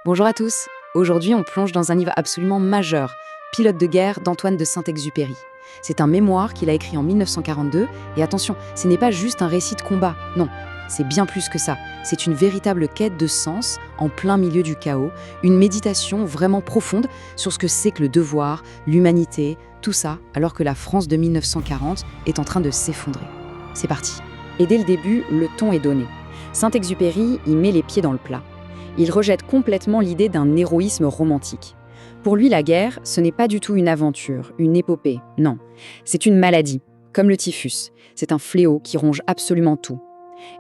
Bonjour à tous. Aujourd'hui, on plonge dans un livre absolument majeur, Pilote de guerre d'Antoine de Saint-Exupéry. C'est un mémoire qu'il a écrit en 1942, et attention, ce n'est pas juste un récit de combat, non, c'est bien plus que ça. C'est une véritable quête de sens en plein milieu du chaos, une méditation vraiment profonde sur ce que c'est que le devoir, l'humanité, tout ça, alors que la France de 1940 est en train de s'effondrer. C'est parti. Et dès le début, le ton est donné. Saint-Exupéry y met les pieds dans le plat. Il rejette complètement l'idée d'un héroïsme romantique. Pour lui, la guerre, ce n'est pas du tout une aventure, une épopée, non. C'est une maladie, comme le typhus. C'est un fléau qui ronge absolument tout.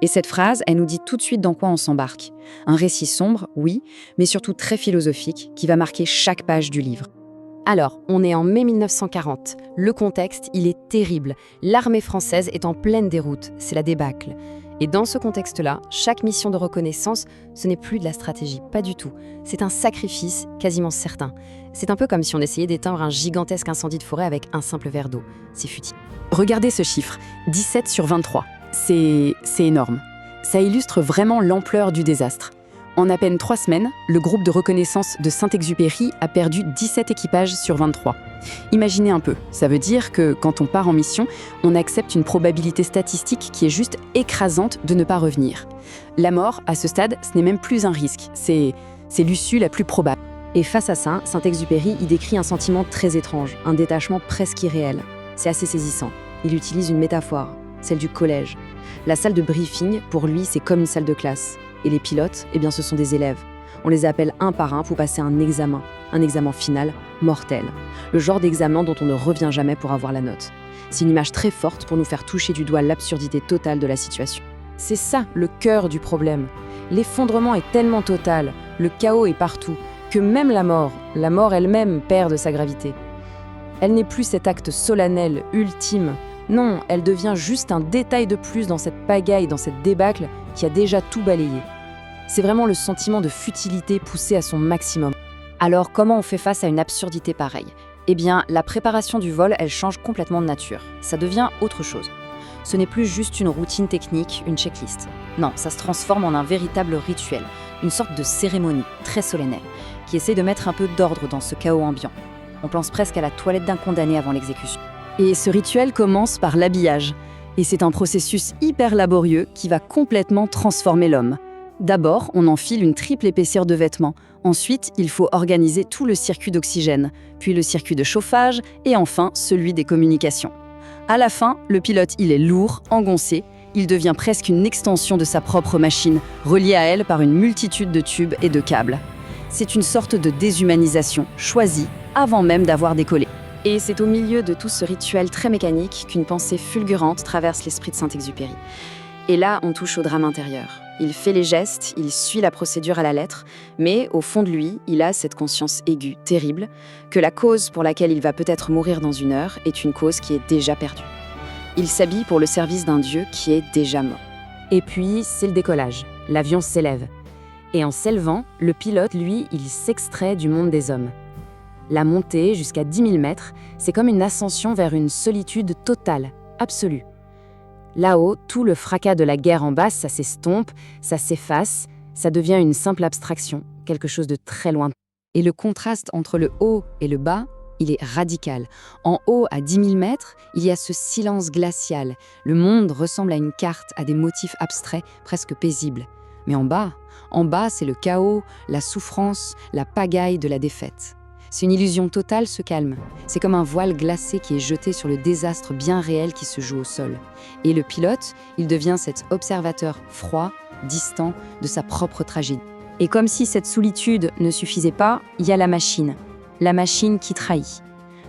Et cette phrase, elle nous dit tout de suite dans quoi on s'embarque. Un récit sombre, oui, mais surtout très philosophique, qui va marquer chaque page du livre. Alors, on est en mai 1940. Le contexte, il est terrible. L'armée française est en pleine déroute, c'est la débâcle. Et dans ce contexte-là, chaque mission de reconnaissance, ce n'est plus de la stratégie, pas du tout. C'est un sacrifice quasiment certain. C'est un peu comme si on essayait d'éteindre un gigantesque incendie de forêt avec un simple verre d'eau. C'est futile. Regardez ce chiffre, 17 sur 23. C'est énorme. Ça illustre vraiment l'ampleur du désastre. En à peine 3 semaines, le groupe de reconnaissance de Saint-Exupéry a perdu 17 équipages sur 23. Imaginez un peu, ça veut dire que quand on part en mission, on accepte une probabilité statistique qui est juste écrasante de ne pas revenir. La mort, à ce stade, ce n'est même plus un risque, c'est l'issue la plus probable. Et face à ça, Saint-Exupéry y décrit un sentiment très étrange, un détachement presque irréel. C'est assez saisissant. Il utilise une métaphore, celle du collège. La salle de briefing, pour lui, c'est comme une salle de classe. Et les pilotes, eh bien, ce sont des élèves. On les appelle un par un pour passer un examen final, mortel. Le genre d'examen dont on ne revient jamais pour avoir la note. C'est une image très forte pour nous faire toucher du doigt l'absurdité totale de la situation. C'est ça le cœur du problème. L'effondrement est tellement total, le chaos est partout, que même la mort elle-même perd de sa gravité. Elle n'est plus cet acte solennel, ultime. Non, elle devient juste un détail de plus dans cette pagaille, dans cette débâcle qui a déjà tout balayé. C'est vraiment le sentiment de futilité poussé à son maximum. Alors, comment on fait face à une absurdité pareille ? Eh bien, la préparation du vol, elle change complètement de nature. Ça devient autre chose. Ce n'est plus juste une routine technique, une checklist. Non, ça se transforme en un véritable rituel, une sorte de cérémonie très solennelle, qui essaie de mettre un peu d'ordre dans ce chaos ambiant. On pense presque à la toilette d'un condamné avant l'exécution. Et ce rituel commence par l'habillage. Et c'est un processus hyper laborieux qui va complètement transformer l'homme. D'abord, on enfile une triple épaisseur de vêtements. Ensuite, il faut organiser tout le circuit d'oxygène, puis le circuit de chauffage et enfin celui des communications. À la fin, le pilote, il est lourd, engoncé, il devient presque une extension de sa propre machine, reliée à elle par une multitude de tubes et de câbles. C'est une sorte de déshumanisation, choisie avant même d'avoir décollé. Et c'est au milieu de tout ce rituel très mécanique qu'une pensée fulgurante traverse l'esprit de Saint-Exupéry. Et là, on touche au drame intérieur. Il fait les gestes, il suit la procédure à la lettre, mais au fond de lui, il a cette conscience aiguë, terrible, que la cause pour laquelle il va peut-être mourir dans 1 heure est une cause qui est déjà perdue. Il s'habille pour le service d'un dieu qui est déjà mort. Et puis, c'est le décollage. L'avion s'élève. Et en s'élevant, le pilote, lui, il s'extrait du monde des hommes. La montée, jusqu'à 10 000 mètres, c'est comme une ascension vers une solitude totale, absolue. Là-haut, tout le fracas de la guerre en bas, ça s'estompe, ça s'efface, ça devient une simple abstraction, quelque chose de très lointain. Et le contraste entre le haut et le bas, il est radical. En haut, à 10 000 mètres, il y a ce silence glacial. Le monde ressemble à une carte, à des motifs abstraits, presque paisibles. Mais en bas, c'est le chaos, la souffrance, la pagaille de la défaite. C'est une illusion totale, ce calme. C'est comme un voile glacé qui est jeté sur le désastre bien réel qui se joue au sol. Et le pilote, il devient cet observateur froid, distant de sa propre tragédie. Et comme si cette solitude ne suffisait pas, il y a la machine qui trahit.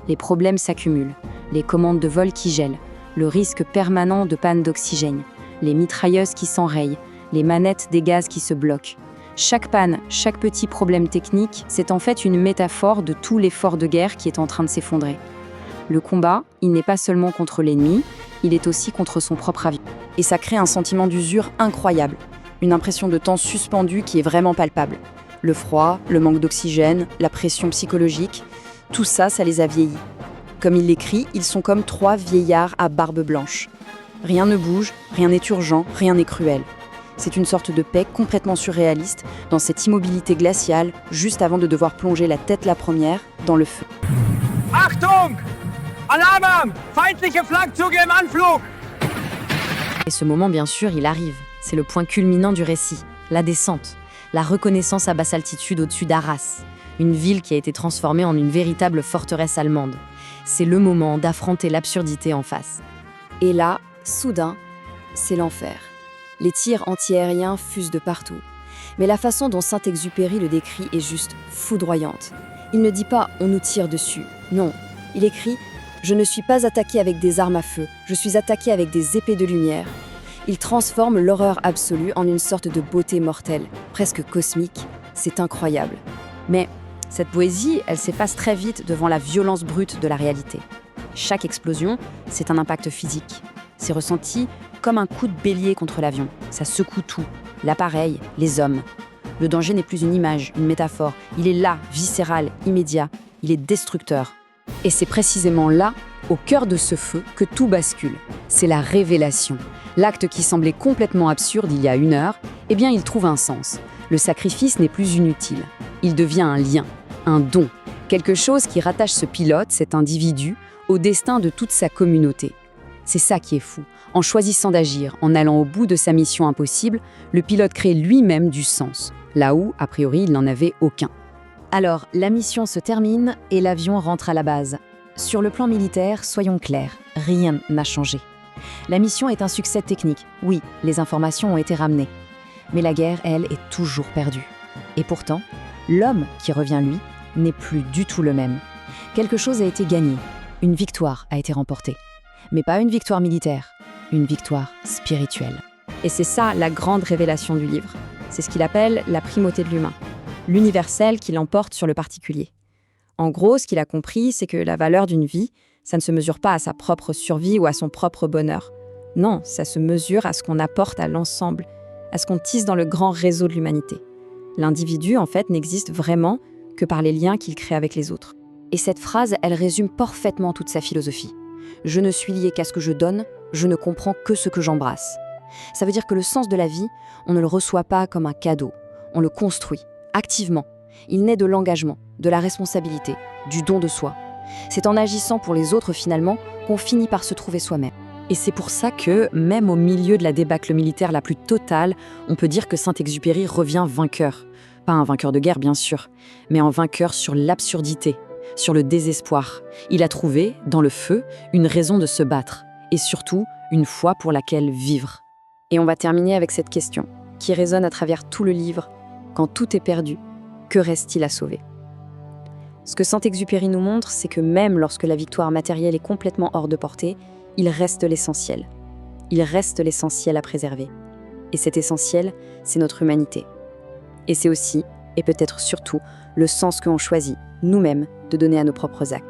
Les problèmes s'accumulent, les commandes de vol qui gèlent, le risque permanent de panne d'oxygène, les mitrailleuses qui s'enrayent, les manettes des gaz qui se bloquent. Chaque panne, chaque petit problème technique, c'est en fait une métaphore de tout l'effort de guerre qui est en train de s'effondrer. Le combat, il n'est pas seulement contre l'ennemi, il est aussi contre son propre avion. Et ça crée un sentiment d'usure incroyable, une impression de temps suspendu qui est vraiment palpable. Le froid, le manque d'oxygène, la pression psychologique, tout ça, ça les a vieillis. Comme il l'écrit, ils sont comme 3 vieillards à barbe blanche. Rien ne bouge, rien n'est urgent, rien n'est cruel. C'est une sorte de paix complètement surréaliste, dans cette immobilité glaciale, juste avant de devoir plonger la tête la première dans le feu. Achtung! Alarm! Feindliche Flanzüge im Anflug! Et ce moment, bien sûr, il arrive. C'est le point culminant du récit, la descente, la reconnaissance à basse altitude au-dessus d'Arras, une ville qui a été transformée en une véritable forteresse allemande. C'est le moment d'affronter l'absurdité en face. Et là, soudain, c'est l'enfer. Les tirs antiaériens fusent de partout. Mais la façon dont Saint-Exupéry le décrit est juste foudroyante. Il ne dit pas « on nous tire dessus ». Non, il écrit « je ne suis pas attaqué avec des armes à feu, je suis attaqué avec des épées de lumière ». Il transforme l'horreur absolue en une sorte de beauté mortelle, presque cosmique. C'est incroyable. Mais cette poésie, elle s'efface très vite devant la violence brute de la réalité. Chaque explosion, c'est un impact physique. C'est ressenti comme un coup de bélier contre l'avion. Ça secoue tout, l'appareil, les hommes. Le danger n'est plus une image, une métaphore. Il est là, viscéral, immédiat. Il est destructeur. Et c'est précisément là, au cœur de ce feu, que tout bascule. C'est la révélation. L'acte qui semblait complètement absurde il y a 1 heure, eh bien il trouve un sens. Le sacrifice n'est plus inutile. Il devient un lien, un don. Quelque chose qui rattache ce pilote, cet individu, au destin de toute sa communauté. C'est ça qui est fou. En choisissant d'agir, en allant au bout de sa mission impossible, le pilote crée lui-même du sens, là où, a priori, il n'en avait aucun. Alors, la mission se termine et l'avion rentre à la base. Sur le plan militaire, soyons clairs, rien n'a changé. La mission est un succès technique. Oui, les informations ont été ramenées. Mais la guerre, elle, est toujours perdue. Et pourtant, l'homme qui revient, lui, n'est plus du tout le même. Quelque chose a été gagné. Une victoire a été remportée. Mais pas une victoire militaire, une victoire spirituelle. Et c'est ça la grande révélation du livre. C'est ce qu'il appelle la primauté de l'humain, l'universel qui l'emporte sur le particulier. En gros, ce qu'il a compris, c'est que la valeur d'une vie, ça ne se mesure pas à sa propre survie ou à son propre bonheur. Non, ça se mesure à ce qu'on apporte à l'ensemble, à ce qu'on tisse dans le grand réseau de l'humanité. L'individu, en fait, n'existe vraiment que par les liens qu'il crée avec les autres. Et cette phrase, elle résume parfaitement toute sa philosophie. Je ne suis lié qu'à ce que je donne, je ne comprends que ce que j'embrasse. Ça veut dire que le sens de la vie, on ne le reçoit pas comme un cadeau, on le construit, activement. Il naît de l'engagement, de la responsabilité, du don de soi. C'est en agissant pour les autres finalement qu'on finit par se trouver soi-même. Et c'est pour ça que, même au milieu de la débâcle militaire la plus totale, on peut dire que Saint-Exupéry revient vainqueur. Pas un vainqueur de guerre bien sûr, mais un vainqueur sur l'absurdité, sur le désespoir. Il a trouvé, dans le feu, une raison de se battre, et surtout, une foi pour laquelle vivre. Et on va terminer avec cette question, qui résonne à travers tout le livre. Quand tout est perdu, que reste-t-il à sauver ? Ce que Saint-Exupéry nous montre, c'est que même lorsque la victoire matérielle est complètement hors de portée, il reste l'essentiel. Il reste l'essentiel à préserver. Et cet essentiel, c'est notre humanité. Et c'est aussi, et peut-être surtout, le sens que l'on choisit, nous-mêmes, de donner à nos propres actes.